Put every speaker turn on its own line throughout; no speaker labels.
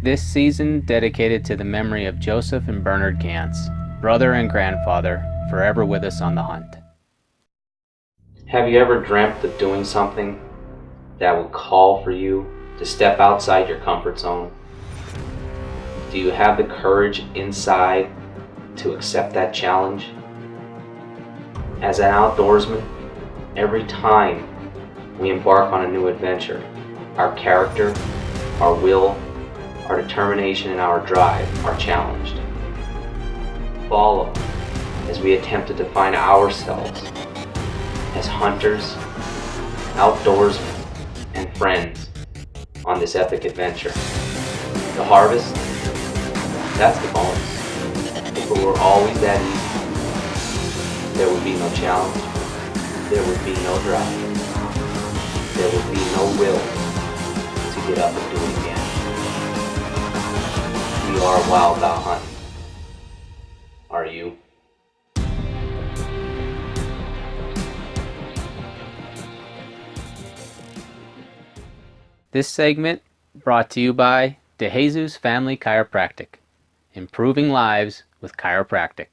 This season dedicated to the memory of Joseph and Bernard Gantz, brother and grandfather, forever with us on the hunt.
Have you ever dreamt of doing something that would call for you to step outside your comfort zone? Do you have the courage inside to accept that challenge? As an outdoorsman, every time we embark on a new adventure, our character, our will, our determination, and our drive are challenged. Follow as we attempt to define ourselves as hunters, outdoorsmen, and friends on this epic adventure. The harvest, that's the bonus. If it were always that easy, there would be no challenge, there would be no drive, there would be no will to get up and do it again. We are wild about hunting. Are you?
This segment brought to you by De Jesus Family Chiropractic, improving lives with chiropractic.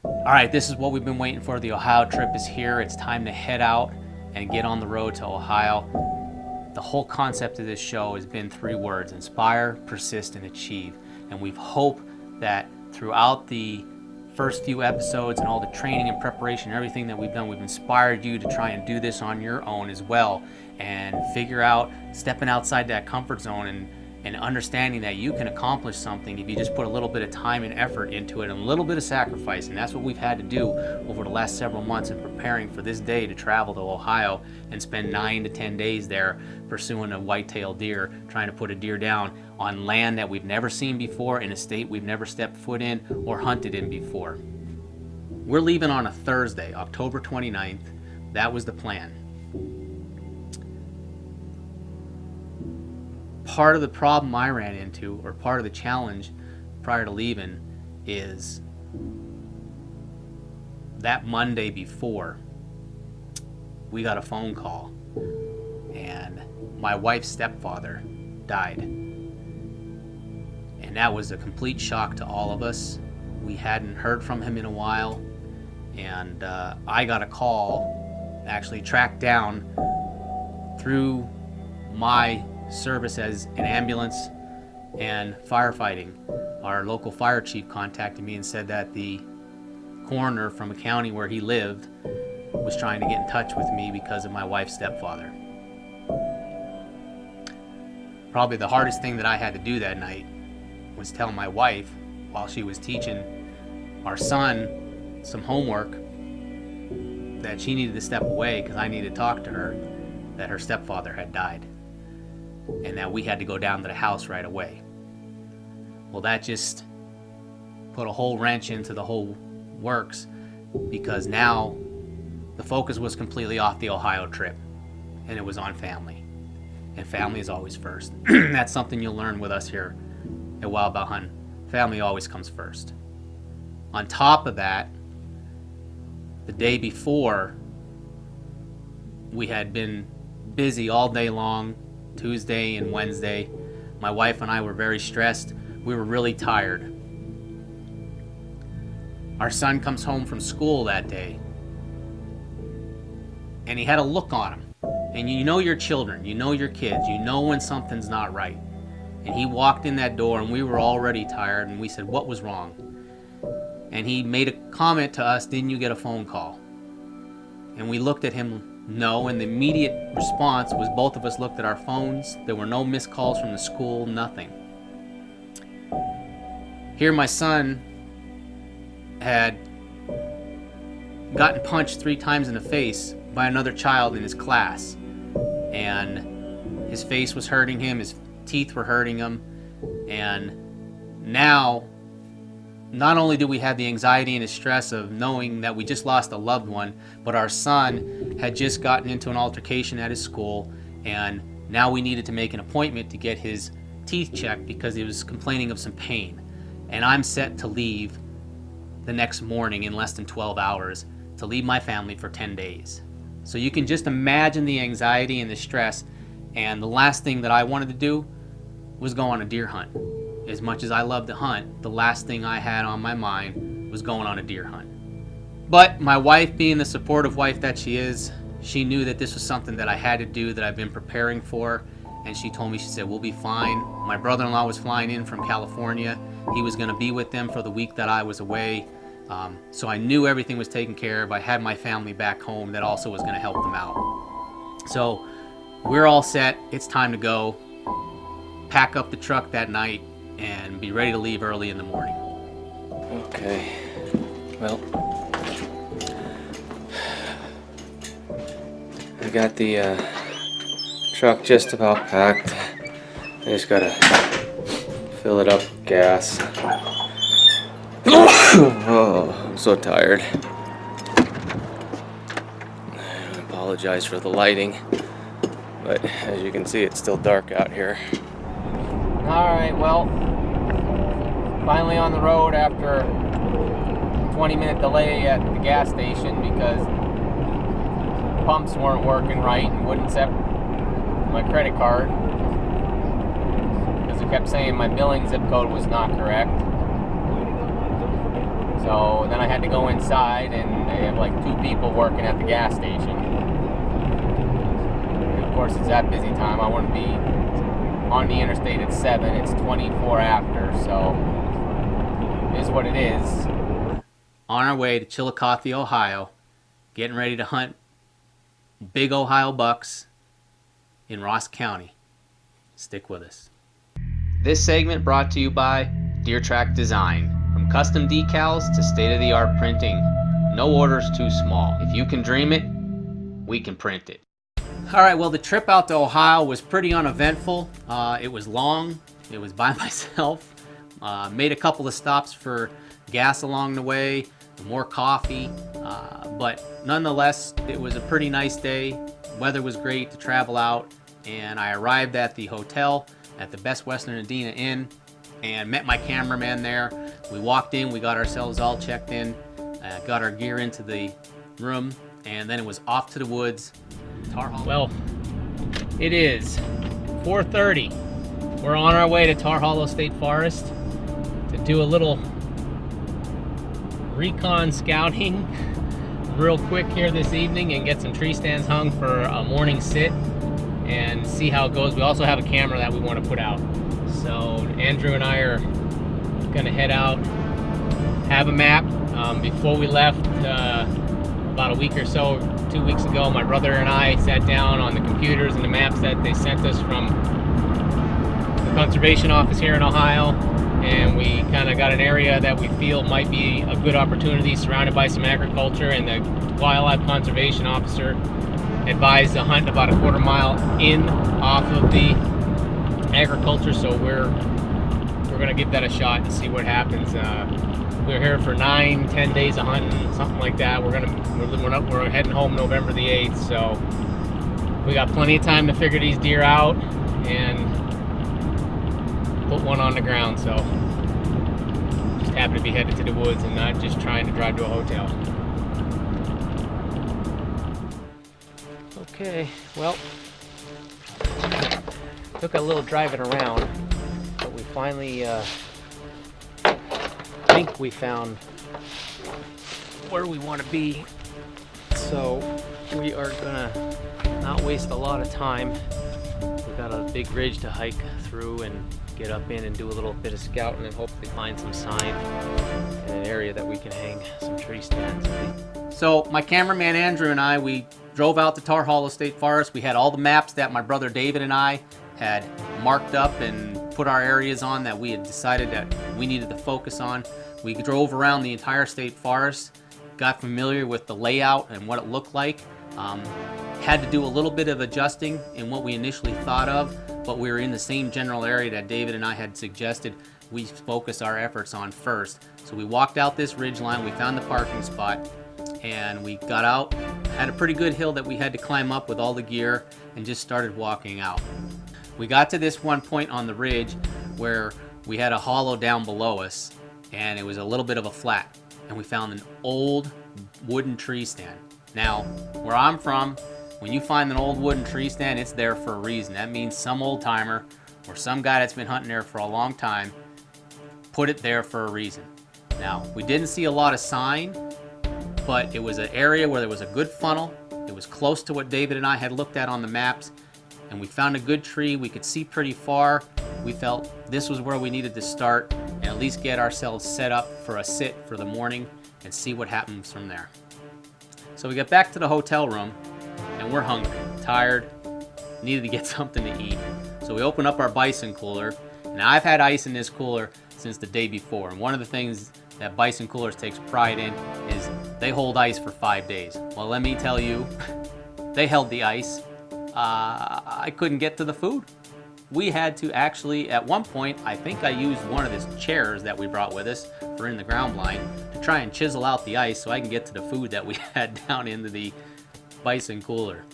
All right, this is what we've been waiting for. The Ohio trip is here. It's time to head out and get on the road to Ohio. The whole concept of this show has been 3 words: inspire, persist, and achieve. And we've hoped that throughout the first few episodes and all the training and preparation, everything that we've done, we've inspired you to try and do this on your own as well and figure out stepping outside that comfort zone and understanding that you can accomplish something if you just put a little bit of time and effort into it and a little bit of sacrifice. And that's what we've had to do over the last several months in preparing for this day to travel to Ohio and spend 9 to 10 days there pursuing a white-tailed deer, trying to put a deer down on land that we've never seen before, in a state we've never stepped foot in or hunted in before. We're leaving on a Thursday, October 29th. That was the plan. Part of the problem I ran into, or part of the challenge prior to leaving, is that Monday before, we got a phone call and my wife's stepfather died. And that was a complete shock to all of us. We hadn't heard from him in a while, and I got a call, actually tracked down through my service as an ambulance and firefighting. Our local fire chief contacted me and said that the coroner from a county where he lived was trying to get in touch with me because of my wife's stepfather. Probably the hardest thing that I had to do that night was tell my wife, while she was teaching our son some homework, that she needed to step away because I needed to talk to her, that her stepfather had died, and that we had to go down to the house right away. Well, that just put a whole wrench into the whole works, because now the focus was completely off the Ohio trip and it was on family. And family is always first. That's something you'll learn with us here at Wild Bout Hunting. Family always comes first. On top of that, the day before, we had been busy all day long, Tuesday and Wednesday. My wife and I were very stressed. We were really tired. Our son comes home from school that day, and he had a look on him. And you know your children, you know your kids, you know when something's not right. And he walked in that door, and we were already tired, and we said, "What was wrong?" And he made a comment to us, "Didn't you get a phone call?" And we looked at him, no, and the immediate response was both of us looked at our phones. There were no missed calls from the school, nothing. Here my son had gotten punched 3 times in the face by another child in his class. And his face was hurting him, his teeth were hurting him. And now, not only do we have the anxiety and the stress of knowing that we just lost a loved one, but our son had just gotten into an altercation at his school, and now we needed to make an appointment to get his teeth checked because he was complaining of some pain. And I'm set to leave the next morning in less than 12 hours to leave my family for 10 days. So you can just imagine the anxiety and the stress. And the last thing that I wanted to do was go on a deer hunt. as much as I love to hunt, the last thing I had on my mind was going on a deer hunt. But my wife, being the supportive wife that she is, she knew that this was something that I had to do, that I've been preparing for. And she told me, she said, we'll be fine. My brother-in-law was flying in from California. He was going to be with them for the week that I was away. So I knew everything was taken care of. I had my family back home that also was going to help them out. So we're all set. It's time to go. Pack up the truck that night and be ready to leave early in the morning.
Okay, well, I got the truck just about packed. I just gotta fill it up with gas. Oh, I'm so tired. I apologize for the lighting, but as you can see, it's still dark out here.
Alright, well, finally on the road after a 20-minute delay at the gas station because pumps weren't working right and wouldn't accept my credit card because it kept saying my billing zip code was not correct. So then I had to go inside, and they have like 2 people working at the gas station. And of course, it's that busy time. I wouldn't be on the interstate at 7. It's 24 after, so it is what it is. On our way to Chillicothe, Ohio, getting ready to hunt big Ohio bucks in Ross County. Stick with us. This segment brought to you by Deer Track Design. From custom decals to state-of-the-art printing, no order's too small. If you can dream it, we can print it. Alright, well, the trip out to Ohio was pretty uneventful. It was long. It was by myself. Made a couple of stops for gas along the way, more coffee. But nonetheless, it was a pretty nice day. Weather was great to travel out. And I arrived at the hotel at the Best Western Adena Inn and met my cameraman there. We walked in, we got ourselves all checked in, got our gear into the room, and then it was off to the woods. Well, it is 4:30. We're on our way to Tar Hollow State Forest to do a little recon scouting real quick here this evening and get some tree stands hung for a morning sit and see how it goes. We also have a camera that we want to put out. So Andrew and I are gonna head out, have a map. Before we left, about a week or so, 2 weeks ago, my brother and I sat down on the computers and the maps that they sent us from the conservation office here in Ohio, and we kind of got an area that we feel might be a good opportunity, surrounded by some agriculture, and the wildlife conservation officer advised a hunt about a quarter mile in off of the agriculture, so we're gonna give that a shot and see what happens. We're here for 9-10 days of hunting, something like that. We're heading home November the 8th, so we got plenty of time to figure these deer out and put one on the ground. So just happy to be headed to the woods and not just trying to drive to a hotel. Okay, well, took a little driving around, but we finally think we found where we want to be. So we are gonna not waste a lot of time. We've got a big ridge to hike through and get up in and do a little bit of scouting and hopefully find some sign in an area that we can hang some tree stands. So my cameraman Andrew and I, we drove out to Tar Hollow State Forest. We had all the maps that my brother David and I had marked up and put our areas on that we had decided that we needed to focus on. We drove around the entire state forest, got familiar with the layout and what it looked like. Had to do a little bit of adjusting in what we initially thought of, but we were in the same general area that David and I had suggested we focus our efforts on first. So we walked out this ridge line, we found the parking spot, and we got out, had a pretty good hill that we had to climb up with all the gear, and just started walking out. We got to this one point on the ridge where we had a hollow down below us, and it was a little bit of a flat, and we found an old wooden tree stand. Now, where I'm from, when you find an old wooden tree stand, it's there for a reason. That means some old timer or some guy that's been hunting there for a long time put it there for a reason. Now, we didn't see a lot of sign, but it was an area where there was a good funnel. It was close to what David and I had looked at on the maps, and we found a good tree. We could see pretty far. We felt this was where we needed to start and at least get ourselves set up for a sit for the morning and see what happens from there. So we got back to the hotel room, and we're hungry, tired, needed to get something to eat. So we opened up our bison cooler, and I've had ice in this cooler since the day before. And one of the things that Bison Coolers takes pride in is they hold ice for 5 days. Well, let me tell you, they held the ice. I couldn't get to the food. We had to actually, at one point, I think I used one of the chairs that we brought with us for in the ground blind to try and chisel out the ice so I can get to the food that we had down into the Bison Cooler.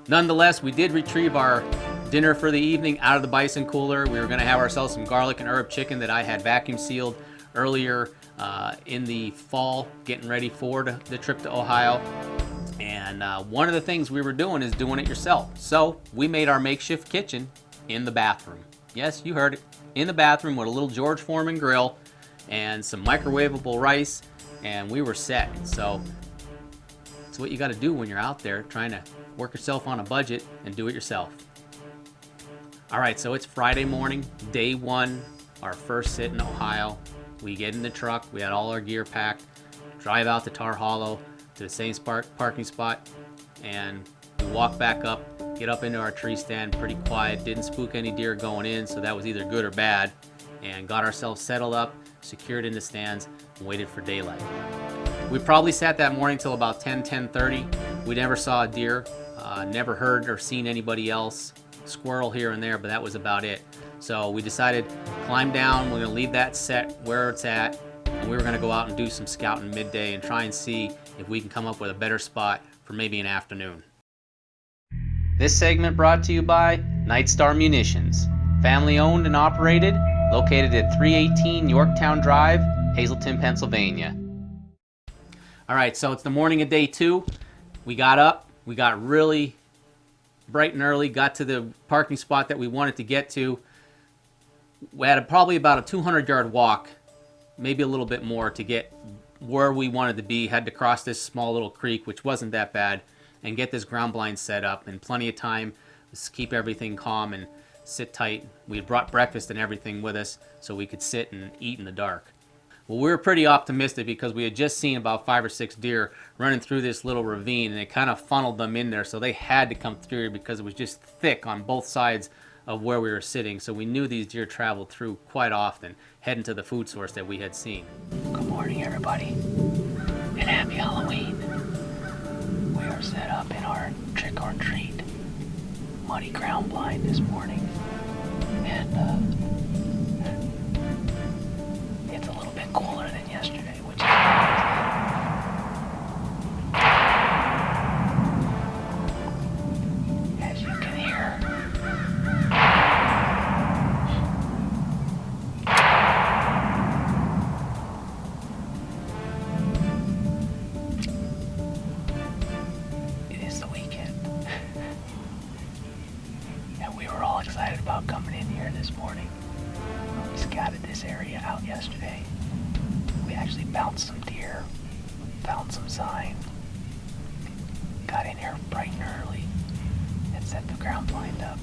Nonetheless, we did retrieve our dinner for the evening out of the Bison Cooler. We were going to have ourselves some garlic and herb chicken that I had vacuum sealed earlier in the fall, getting ready for the trip to Ohio. And one of the things we were doing is doing it yourself. So we made our makeshift kitchen in the bathroom. Yes, you heard it. In the bathroom with a little George Foreman grill and some microwavable rice, and we were set. So it's what you got to do when you're out there trying to work yourself on a budget and do it yourself. All right, so it's Friday morning, day one, our first sit in Ohio. We get in the truck, we had all our gear packed, drive out to Tar Hollow to the same parking spot, and we walk back up, get up into our tree stand, pretty quiet, didn't spook any deer going in, so that was either good or bad, and got ourselves settled up, secured in the stands, and waited for daylight. We probably sat that morning till about 10:30. We never saw a deer, never heard or seen anybody else. Squirrel here and there, but that was about it. So we decided, climb down, we're gonna leave that set where it's at, and we were gonna go out and do some scouting midday and try and see if we can come up with a better spot for maybe an afternoon. This segment brought to you by Night Star Munitions, family owned and operated, located at 318 Yorktown Drive, Hazleton, Pennsylvania. All right, so it's the morning of day two. We got up, we got really bright and early, got to the parking spot that we wanted to get to. We had probably about a 200-yard walk, maybe a little bit more, to get where we wanted to be. Had to cross this small little creek, which wasn't that bad, and get this ground blind set up, and plenty of time to keep everything calm and sit tight. We had brought breakfast and everything with us so we could sit and eat in the dark. Well, we were pretty optimistic because we had just seen about 5 or 6 deer running through this little ravine, and it kind of funneled them in there, so they had to come through here because it was just thick on both sides of where we were sitting. So we knew these deer traveled through quite often, heading to the food source that we had seen.
Good morning, everybody, and happy Halloween. We are set up in our trick or treat muddy ground blind this morning, and it's a little bit cooler than yesterday, which is as you can hear. It is the weekend, and we were all excited about coming in here this morning. We scouted this area out yesterday. We actually bounced some deer, found some sign, got in here bright and early, and set the ground blind up.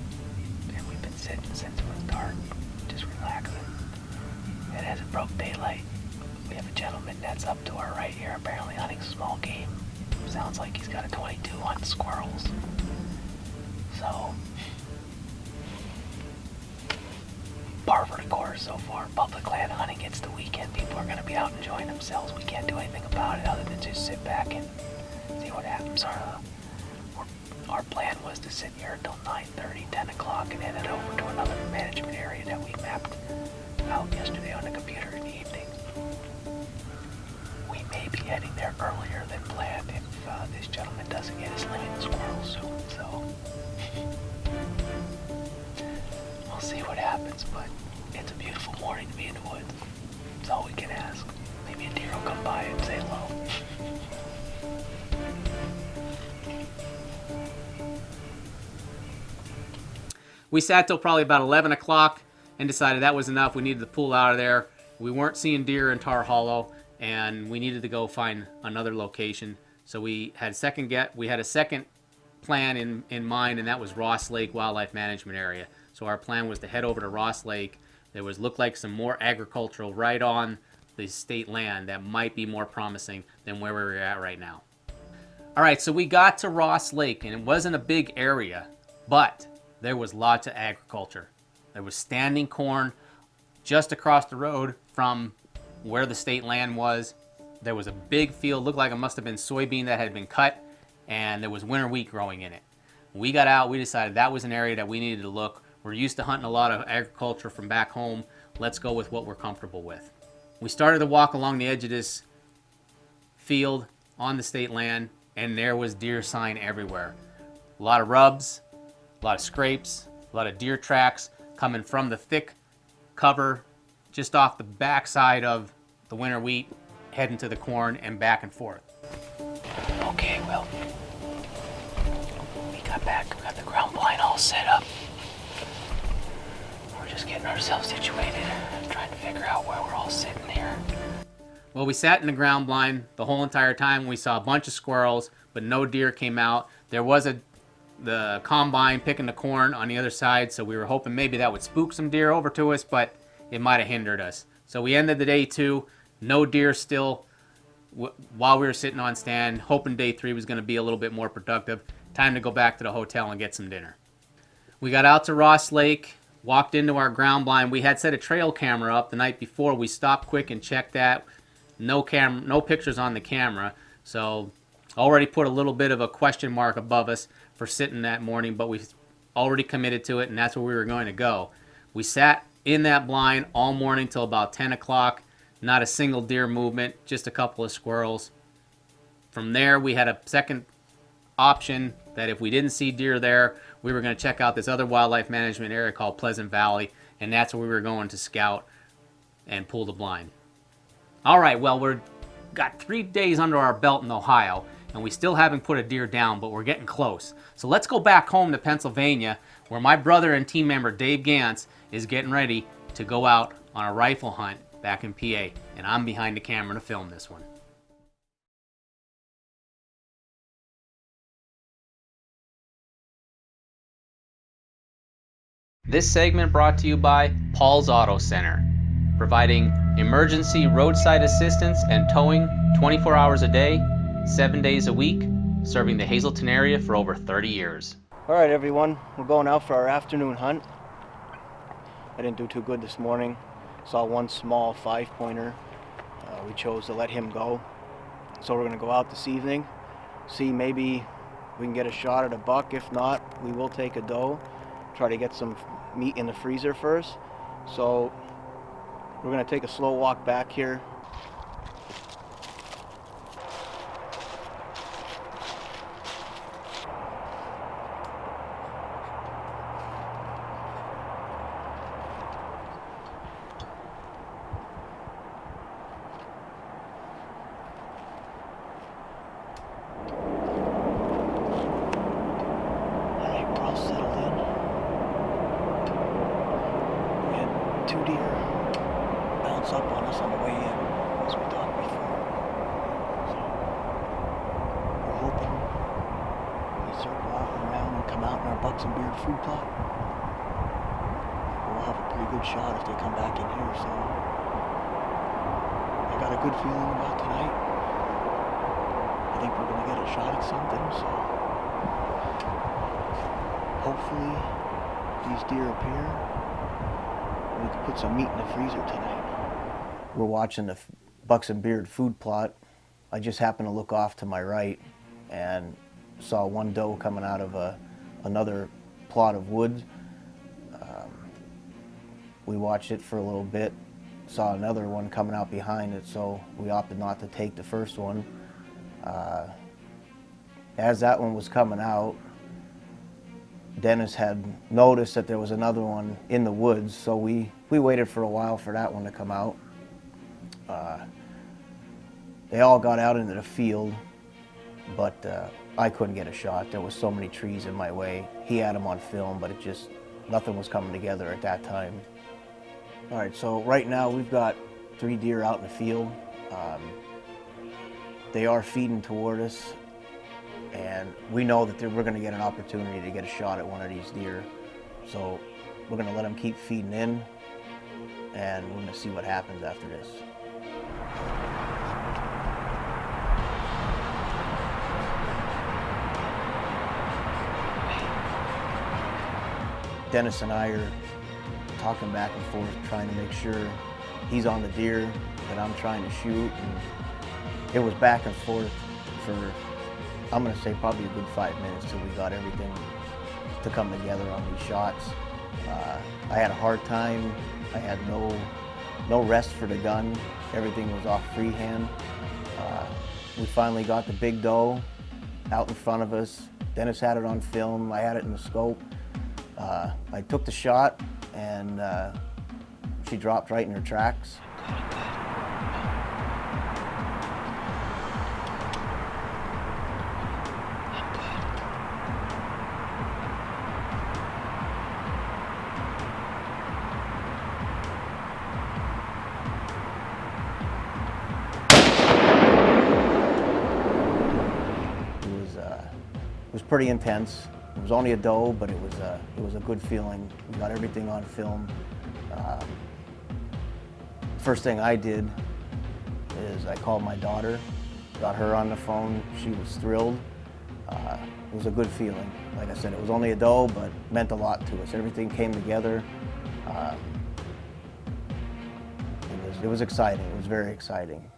And we've been sitting since it was dark, just relaxing. And as it broke daylight, we have a gentleman that's up to our right here, apparently hunting small game. Sounds like he's got a 22 hunting squirrels. So, par for the course so far. Public land hunting, it's the weekend. People are going to be out enjoying themselves. We can't do anything about it other than just sit back and see what happens. Our plan was to sit here until 9:30, 10 o'clock and head over to another management area that we mapped out yesterday on the computer in the evening. We may be heading there earlier than planned if this gentleman doesn't get his limit squirrels soon. So we'll see what happens, but it's a beautiful morning to be in the woods. That's all we can ask. Maybe a deer will come by and say hello.
We sat till probably about 11 o'clock and decided that was enough. We needed to pull out of there. we weren't seeing deer in Tar Hollow, and we needed to go find another location. So we had a second plan in mind, and that was Ross Lake Wildlife Management Area. So our plan was to head over to Ross Lake. There looked like some more agricultural right on the state land that might be more promising than where we were at right now. All right, so we got to Ross Lake, and it wasn't a big area, but there was lots of agriculture. There was standing corn just across the road from where the state land was. There was a big field, looked like it must have been soybean that had been cut, and there was winter wheat growing in it. When we got out, we decided that was an area that we needed to look. We're used to hunting a lot of agriculture from back home. Let's go with what we're comfortable with. We started to walk along the edge of this field on the state land, and there was deer sign everywhere. A lot of rubs, a lot of scrapes, a lot of deer tracks coming from the thick cover just off the backside of the winter wheat, heading to the corn and back and forth.
Okay, well, we got back, we got the ground blind all set up. We're just getting ourselves situated, trying to figure out where we're all sitting here.
Well, we sat in the ground blind the whole entire time. We saw a bunch of squirrels, but no deer came out. There was the combine picking the corn on the other side, so we were hoping maybe that would spook some deer over to us, but it might have hindered us. So we ended the day 2, no deer still while we were sitting on stand, hoping day 3 was going to be a little bit more productive. Time to go back to the hotel and get some dinner. We got out to Ross Lake, walked into our ground blind. We had set a trail camera up the night before. We stopped quick and checked that. No pictures on the camera, so already put a little bit of a question mark above us for sitting that morning, but we already committed to it, and that's where we were going to go. We sat in that blind all morning till about 10 o'clock. Not a single deer movement, just a couple of squirrels. From there, we had a second option that if we didn't see deer there, we were going to check out this other wildlife management area called Pleasant Valley, and that's where we were going to scout and pull the blind. All right, well, we're got 3 days under our belt in Ohio, and we still haven't put a deer down, but we're getting close. So let's go back home to Pennsylvania, where my brother and team member Dave Gantz is getting ready to go out on a rifle hunt back in PA, and I'm behind the camera to film this one. This segment brought to you by Paul's Auto Center, providing emergency roadside assistance and towing 24 hours a day, 7 days a week, serving the Hazleton area for over 30 years.
All right, everyone, we're going out for our afternoon hunt. I didn't do too good this morning. Saw one small 5-pointer. We chose to let him go. So we're going to go out this evening, see maybe we can get a shot at a buck. If not, we will take a doe, try to get some meat in the freezer first. So we're going to take a slow walk back here. Up on us on the way in, as we talked before. So we're hoping we circle off and around and come out in our Bucks and Beard food plot. We'll have a pretty good shot if they come back in here. So I got a good feeling about tonight. I think we're gonna get a shot at something. So hopefully these deer appear. We can put some meat in the freezer tonight. We're watching the Bucks and Beard food plot. I just happened to look off to my right and saw one doe coming out of another plot of woods. We watched it for a little bit, saw another one coming out behind it, so we opted not to take the first one. As that one was coming out, Dennis had noticed that there was another one in the woods, so we waited for a while for that one to come out. They all got out into the field, but I couldn't get a shot. There was so many trees in my way. He had them on film, but nothing was coming together at that time. All right, so right now we've got 3 deer out in the field. They are feeding toward us, and we know that we're going to get an opportunity to get a shot at one of these deer. So we're going to let them keep feeding in, and we're going to see what happens after this. Dennis and I are talking back and forth, trying to make sure he's on the deer that I'm trying to shoot. And it was back and forth for, I'm going to say, probably a good 5 minutes till we got everything to come together on these shots. I had a hard time. I had no rest for the gun. Everything was off freehand. We finally got the big doe out in front of us. Dennis had it on film. I had it in the scope. I took the shot, and she dropped right in her tracks. It was pretty intense. It was only a doe, but it was a good feeling. We got everything on film. First thing I did is I called my daughter, got her on the phone. She was thrilled. It was a good feeling. Like I said, it was only a doe, but meant a lot to us. Everything came together. It was exciting. It was very exciting.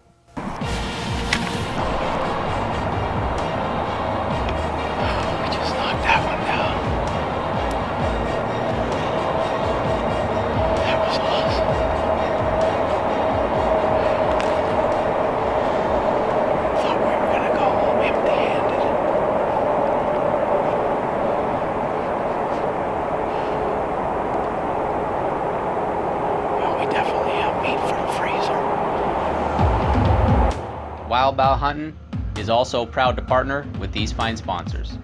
Wild Bout Huntin' is also proud to partner with these fine sponsors.